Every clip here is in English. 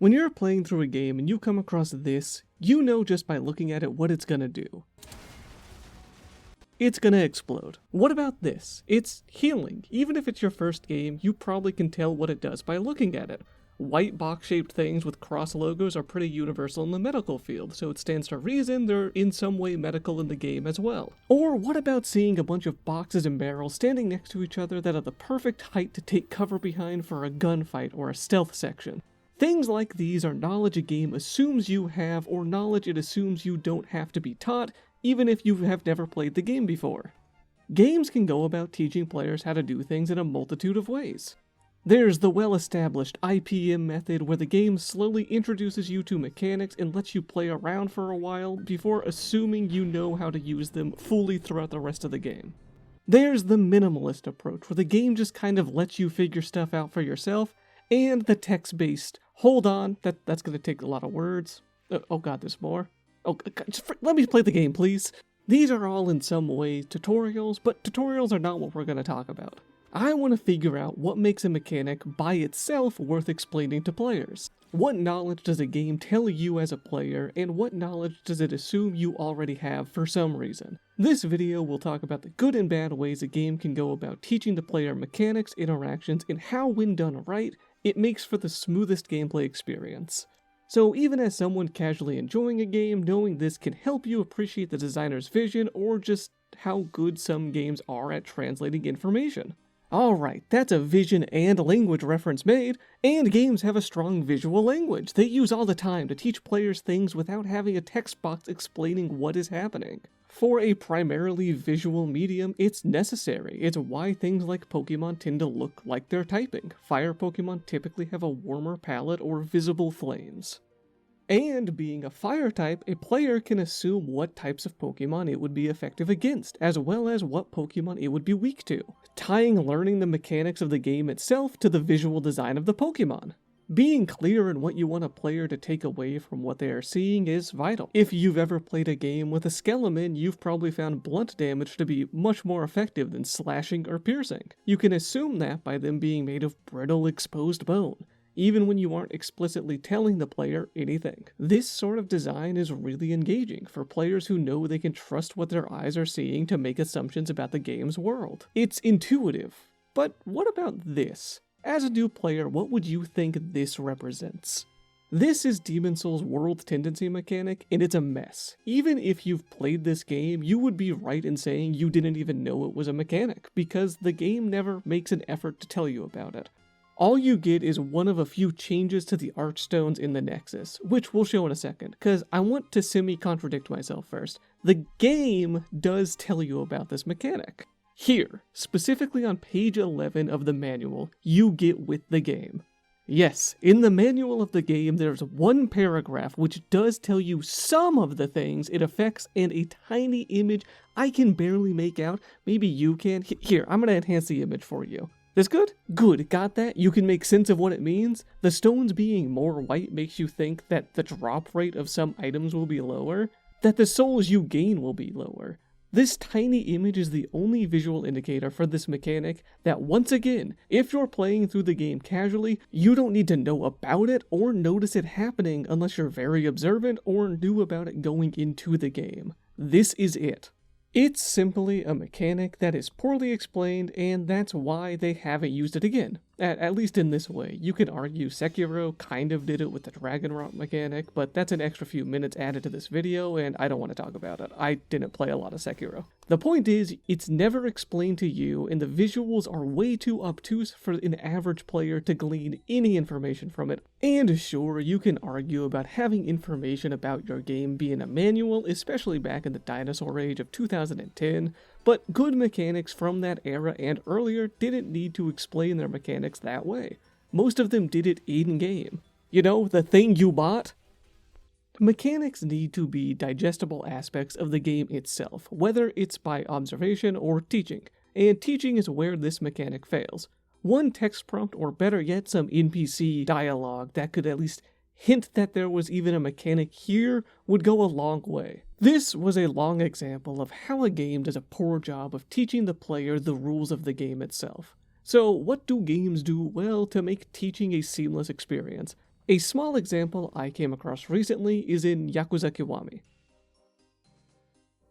When you're playing through a game and you come across this, you know just by looking at it what it's gonna do. It's gonna explode. What about this? It's healing. Even if it's your first game, you probably can tell what it does by looking at it. White box-shaped things with cross logos are pretty universal in the medical field, so it stands to reason they're in some way medical in the game as well. Or what about seeing a bunch of boxes and barrels standing next to each other that are the perfect height to take cover behind for a gunfight or a stealth section? Things like these are knowledge a game assumes you have, or knowledge it assumes you don't have to be taught, even if you have never played the game before. Games can go about teaching players how to do things in a multitude of ways. There's the well-established IPM method where the game slowly introduces you to mechanics and lets you play around for a while before assuming you know how to use them fully throughout the rest of the game. There's the minimalist approach where the game just kind of lets you figure stuff out for yourself, and the text-based, hold on, that's gonna take a lot of words. Oh god, there's more. Oh, God, let me play the game, please. These are all in some way tutorials, but tutorials are not what we're gonna talk about. I want to figure out what makes a mechanic by itself worth explaining to players. What knowledge does a game tell you as a player, and what knowledge does it assume you already have for some reason? This video will talk about the good and bad ways a game can go about teaching the player mechanics, interactions, and how, when done right, it makes for the smoothest gameplay experience. So even as someone casually enjoying a game, knowing this can help you appreciate the designer's vision or just how good some games are at translating information. Alright, that's a vision and language reference made, and games have a strong visual language they use all the time to teach players things without having a text box explaining what is happening. For a primarily visual medium, it's necessary. It's why things like Pokemon tend to look like they're typing. Fire Pokemon typically have a warmer palette or visible flames. And being a fire type, a player can assume what types of Pokemon it would be effective against, as well as what Pokemon it would be weak to, tying learning the mechanics of the game itself to the visual design of the Pokemon. Being clear in what you want a player to take away from what they are seeing is vital. If you've ever played a game with a Skeleton, you've probably found blunt damage to be much more effective than slashing or piercing. You can assume that by them being made of brittle, exposed bone, even when you aren't explicitly telling the player anything. This sort of design is really engaging for players who know they can trust what their eyes are seeing to make assumptions about the game's world. It's intuitive. But what about this? As a new player, what would you think this represents? This is Demon's Souls' world tendency mechanic, and it's a mess. Even if you've played this game, you would be right in saying you didn't even know it was a mechanic, because the game never makes an effort to tell you about it. All you get is one of a few changes to the archstones in the Nexus, which we'll show in a second, because I want to semi-contradict myself first. The game does tell you about this mechanic. Here, specifically on page 11 of the manual, you get with the game. Yes, in the manual of the game, there's one paragraph which does tell you some of the things it affects and a tiny image I can barely make out. Maybe you can. Here, I'm going to enhance the image for you. This good? Good, got that? You can make sense of what it means? The stones being more white makes you think that the drop rate of some items will be lower, that the souls you gain will be lower. This tiny image is the only visual indicator for this mechanic that, once again, if you're playing through the game casually, you don't need to know about it or notice it happening unless you're very observant or knew about it going into the game. This is it. It's simply a mechanic that is poorly explained, and that's why they haven't used it again. At least in this way. You could argue Sekiro kind of did it with the Dragon Rot mechanic, but that's an extra few minutes added to this video, and I don't want to talk about it. I didn't play a lot of Sekiro. The point is, it's never explained to you, and the visuals are way too obtuse for an average player to glean any information from it. And sure, you can argue about having information about your game be in a manual, especially back in the dinosaur age of 2010, but good mechanics from that era and earlier didn't need to explain their mechanics that way. Most of them did it in-game. You know, the thing you bought? Mechanics need to be digestible aspects of the game itself, whether it's by observation or teaching, and teaching is where this mechanic fails. One text prompt, or better yet, some NPC dialogue that could at least hint that there was even a mechanic here would go a long way. This was a long example of how a game does a poor job of teaching the player the rules of the game itself. So what do games do well to make teaching a seamless experience? A small example I came across recently is in Yakuza Kiwami.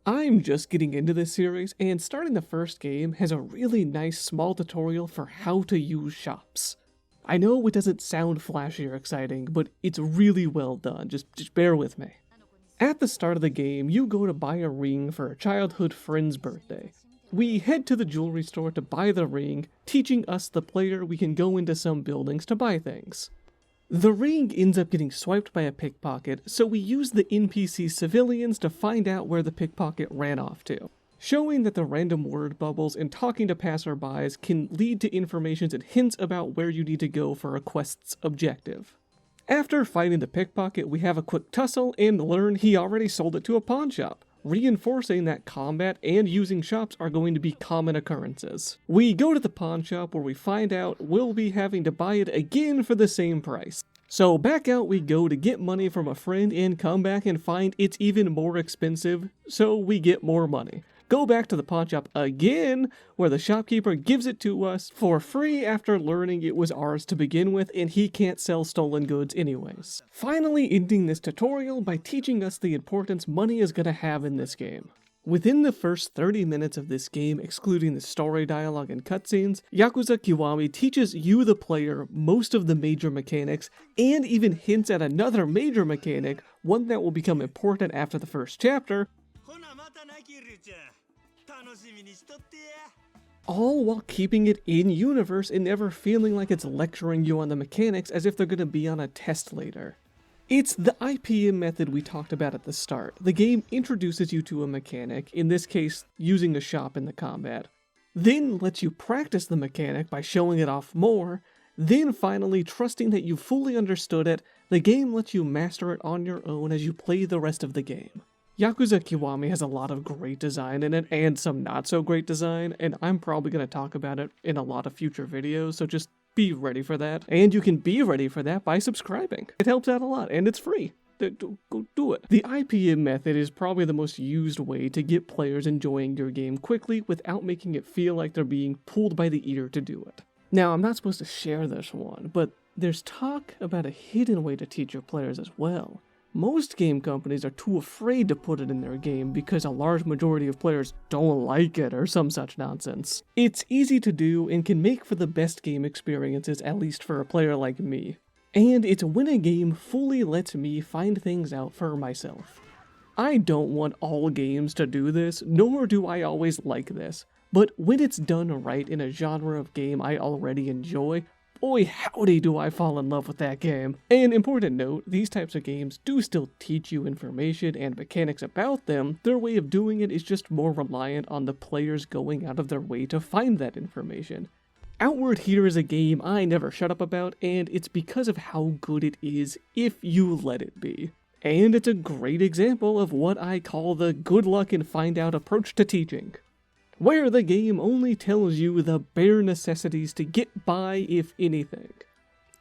I'm just getting into this series, and starting the first game has a really nice small tutorial for how to use shops. I know it doesn't sound flashy or exciting, but it's really well done, just bear with me. At the start of the game, you go to buy a ring for a childhood friend's birthday. We head to the jewelry store to buy the ring, teaching us, the player, we can go into some buildings to buy things. The ring ends up getting swiped by a pickpocket, so we use the NPC civilians to find out where the pickpocket ran off to, showing that the random word bubbles and talking to passerbys can lead to information and hints about where you need to go for a quest's objective. After fighting the pickpocket, we have a quick tussle and learn he already sold it to a pawn shop, reinforcing that combat and using shops are going to be common occurrences. We go to the pawn shop where we find out we'll be having to buy it again for the same price. So back out we go to get money from a friend and come back and find it's even more expensive, so we get more money. Go back to the pawn shop again, where the shopkeeper gives it to us for free after learning it was ours to begin with and he can't sell stolen goods anyways. Finally ending this tutorial by teaching us the importance money is going to have in this game. Within the first 30 minutes of this game, excluding the story dialogue and cutscenes, Yakuza Kiwami teaches you, the player, most of the major mechanics, and even hints at another major mechanic, one that will become important after the first chapter, all while keeping it in-universe and never feeling like it's lecturing you on the mechanics as if they're going to be on a test later. It's the IPM method we talked about at the start. The game introduces you to a mechanic, in this case using a shop in the combat, then lets you practice the mechanic by showing it off more, then finally trusting that you fully understood it, the game lets you master it on your own as you play the rest of the game. Yakuza Kiwami has a lot of great design in it, and some not so great design, and I'm probably going to talk about it in a lot of future videos, so just be ready for that. And you can be ready for that by subscribing. It helps out a lot, and it's free. Go do it. The IPM method is probably the most used way to get players enjoying your game quickly without making it feel like they're being pulled by the ear to do it. Now, I'm not supposed to share this one, but there's talk about a hidden way to teach your players as well. Most game companies are too afraid to put it in their game because a large majority of players don't like it or some such nonsense. It's easy to do and can make for the best game experiences, at least for a player like me. And it's when a game fully lets me find things out for myself. I don't want all games to do this, nor do I always like this, but when it's done right in a genre of game I already enjoy, boy howdy do I fall in love with that game. An important note, these types of games do still teach you information and mechanics about them, their way of doing it is just more reliant on the players going out of their way to find that information. Outward here is a game I never shut up about, and it's because of how good it is if you let it be. And it's a great example of what I call the good luck and find out approach to teaching, where the game only tells you the bare necessities to get by, if anything.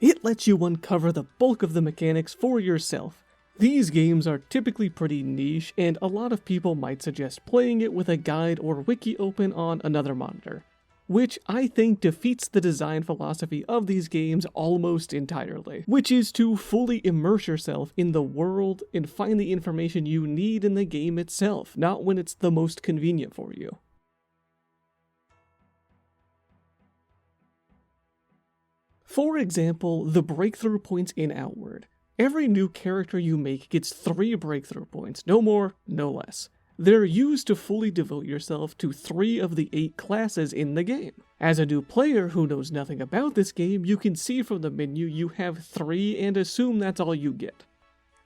It lets you uncover the bulk of the mechanics for yourself. These games are typically pretty niche, and a lot of people might suggest playing it with a guide or wiki open on another monitor, which I think defeats the design philosophy of these games almost entirely, which is to fully immerse yourself in the world and find the information you need in the game itself, not when it's the most convenient for you. For example, the breakthrough points in Outward. Every new character you make gets 3 breakthrough points, no more, no less. They're used to fully devote yourself to 3 of the 8 classes in the game. As a new player who knows nothing about this game, you can see from the menu you have 3 and assume that's all you get.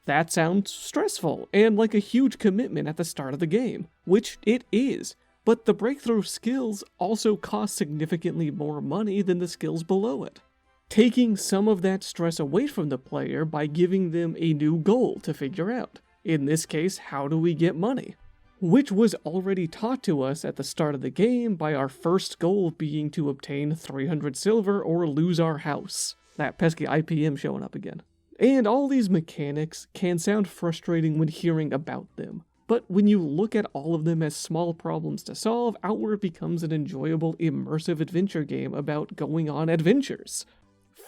That sounds stressful and like a huge commitment at the start of the game, which it is, but the breakthrough skills also cost significantly more money than the skills below it, taking some of that stress away from the player by giving them a new goal to figure out. In this case, how do we get money? Which was already taught to us at the start of the game by our first goal being to obtain 300 silver or lose our house. That pesky IPM showing up again. And all these mechanics can sound frustrating when hearing about them, but when you look at all of them as small problems to solve, Outward becomes an enjoyable, immersive adventure game about going on adventures.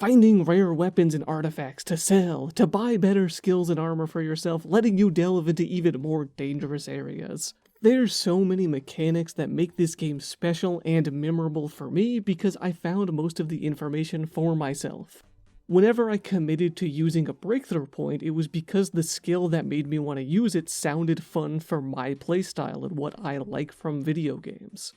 finding rare weapons and artifacts to sell, to buy better skills and armor for yourself, letting you delve into even more dangerous areas. There's so many mechanics that make this game special and memorable for me because I found most of the information for myself. Whenever I committed to using a breakthrough point, it was because the skill that made me want to use it sounded fun for my playstyle and what I like from video games.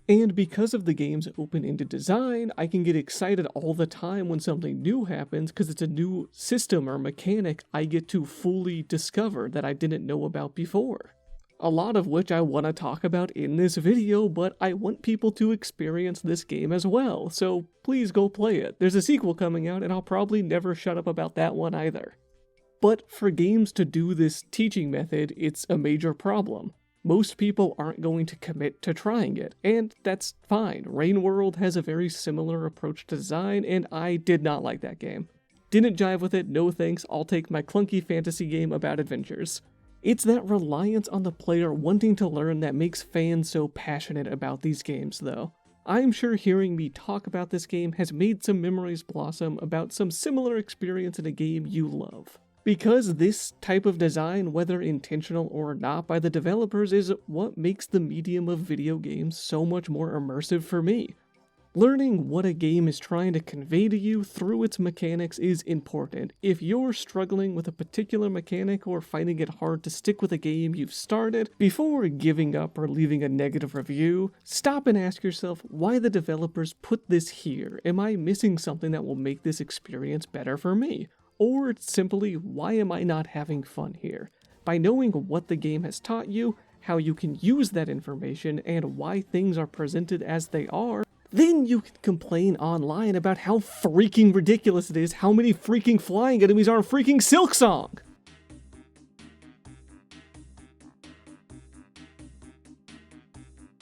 And because of the game's open-ended design, I can get excited all the time when something new happens because it's a new system or mechanic I get to fully discover that I didn't know about before. A lot of which I want to talk about in this video, but I want people to experience this game as well, so please go play it. There's a sequel coming out, and I'll probably never shut up about that one either. But for games to do this teaching method, it's a major problem. Most people aren't going to commit to trying it, and that's fine. Rain World has a very similar approach to design, and I did not like that game. Didn't jive with it, no thanks, I'll take my clunky fantasy game about adventures. It's that reliance on the player wanting to learn that makes fans so passionate about these games, though. I'm sure hearing me talk about this game has made some memories blossom about some similar experience in a game you love. Because this type of design, whether intentional or not by the developers, is what makes the medium of video games so much more immersive for me. Learning what a game is trying to convey to you through its mechanics is important. If you're struggling with a particular mechanic or finding it hard to stick with a game you've started, before giving up or leaving a negative review, stop and ask yourself why the developers put this here. Am I missing something that will make this experience better for me? Or simply, why am I not having fun here? By knowing what the game has taught you, how you can use that information, and why things are presented as they are, then you can complain online about how freaking ridiculous it is how many freaking flying enemies are in freaking Silksong!